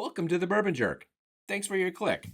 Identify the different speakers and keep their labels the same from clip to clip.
Speaker 1: Welcome to the Bourbon Jerk. Thanks for your click.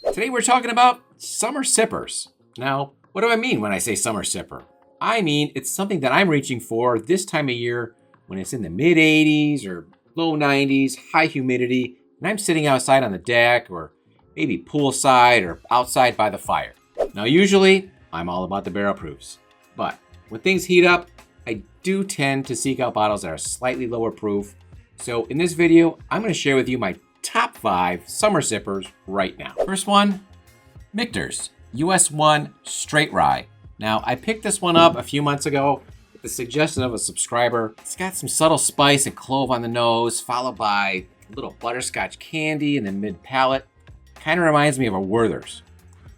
Speaker 1: Today we're talking about summer sippers. Now, what do I mean when I say summer sipper? I mean it's something that I'm reaching for this time of year when it's in the mid 80s or low 90s, high humidity, and I'm sitting outside on the deck or maybe poolside or outside by the fire. Now, usually I'm all about the barrel proofs, but when things heat up, I do tend to seek out bottles that are slightly lower proof. So in this video, I'm going to share with you my top 5 summer sippers right now. First one, Michter's US 1 Straight Rye. Now, I picked this one up a few months ago at the suggestion of a subscriber. It's got some subtle spice and clove on the nose, followed by a little butterscotch candy in the mid palate. Kind of reminds me of a Werther's.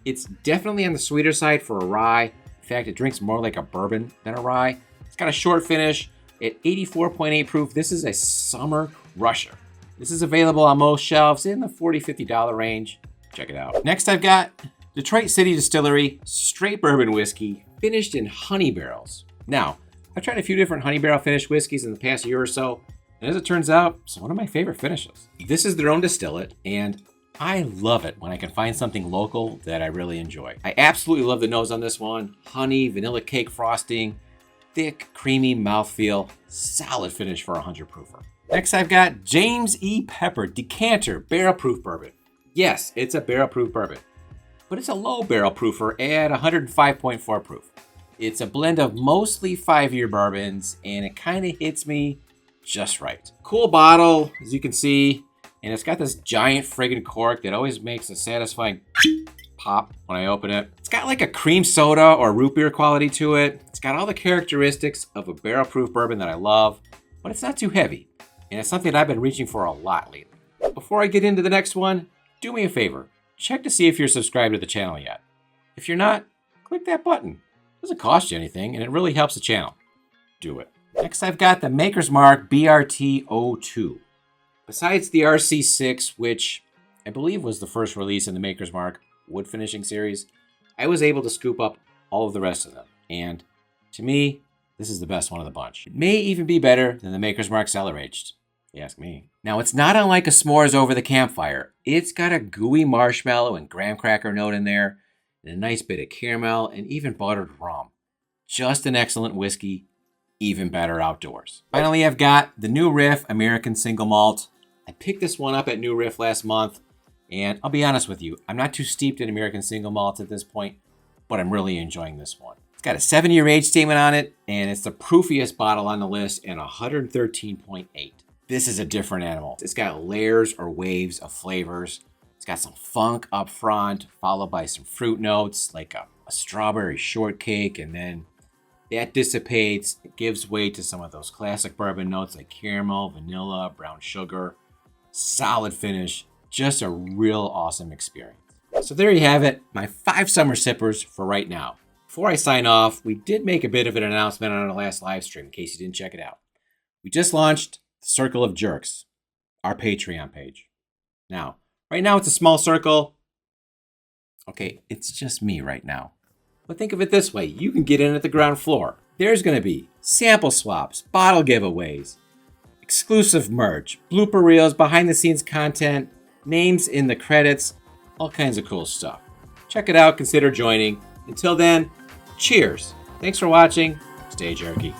Speaker 1: It's definitely on the sweeter side for a rye. In fact, it drinks more like a bourbon than a rye. It's got a short finish. At 84.8 proof, this is a summer rusher. This is available on most shelves in the $40, $50 range. Check it out. Next, I've got Detroit City Distillery Straight Bourbon Whiskey, finished in honey barrels. Now, I've tried a few different honey barrel finished whiskeys in the past year or so, and as it turns out, it's one of my favorite finishes. This is their own distillate, and I love it when I can find something local that I really enjoy. I absolutely love the nose on this one. Honey, vanilla cake frosting, thick, creamy mouthfeel, solid finish for a 100 proofer. Next, I've got James E. Pepper Decanter Barrel Proof Bourbon. Yes, it's a barrel proof bourbon, but it's a low barrel proofer at 105.4 proof. It's a blend of mostly 5-year bourbons, and it kind of hits me just right. Cool bottle, as you can see, and it's got this giant friggin' cork that always makes a satisfying pop when I open it. It's got like a cream soda or root beer quality to it. It's got all the characteristics of a barrel proof bourbon that I love, but it's not too heavy, and it's something I've been reaching for a lot lately. Before I get into the next one, do me a favor. Check to see if you're subscribed to the channel yet. If you're not, click that button. It doesn't cost you anything, and it really helps the channel. Do it. Next, I've got the Maker's Mark BRT02. Besides the RC6, which I believe was the first release in the Maker's Mark wood finishing series, I was able to scoop up all of the rest of them. And to me, this is the best one of the bunch. It may even be better than the Maker's Mark Cellar Aged, if you ask me. Now, it's not unlike a s'mores over the campfire. It's got a gooey marshmallow and graham cracker note in there, and a nice bit of caramel and even buttered rum. Just an excellent whiskey, even better outdoors. Finally, I've got the New Riff American Single Malt. I picked this one up at New Riff last month, and I'll be honest with you, I'm not too steeped in American Single Malts at this point, but I'm really enjoying this one. It's got a 7-year age statement on it, and it's the proofiest bottle on the list and 113.8. This is a different animal. It's got layers or waves of flavors. It's got some funk up front, followed by some fruit notes, like a strawberry shortcake, and then that dissipates. It gives way to some of those classic bourbon notes like caramel, vanilla, brown sugar. Solid finish. Just a real awesome experience. So there you have it, my 5 summer sippers for right now. Before I sign off, we did make a bit of an announcement on our last live stream in case you didn't check it out. We just launched the Circle of Jerks, our Patreon page. Now, right now it's a small circle. Okay, it's just me right now. But think of it this way, you can get in at the ground floor. There's going to be sample swaps, bottle giveaways, exclusive merch, blooper reels, behind the scenes content, names in the credits, all kinds of cool stuff. Check it out, consider joining. Until then, cheers. Thanks for watching. Stay jerky.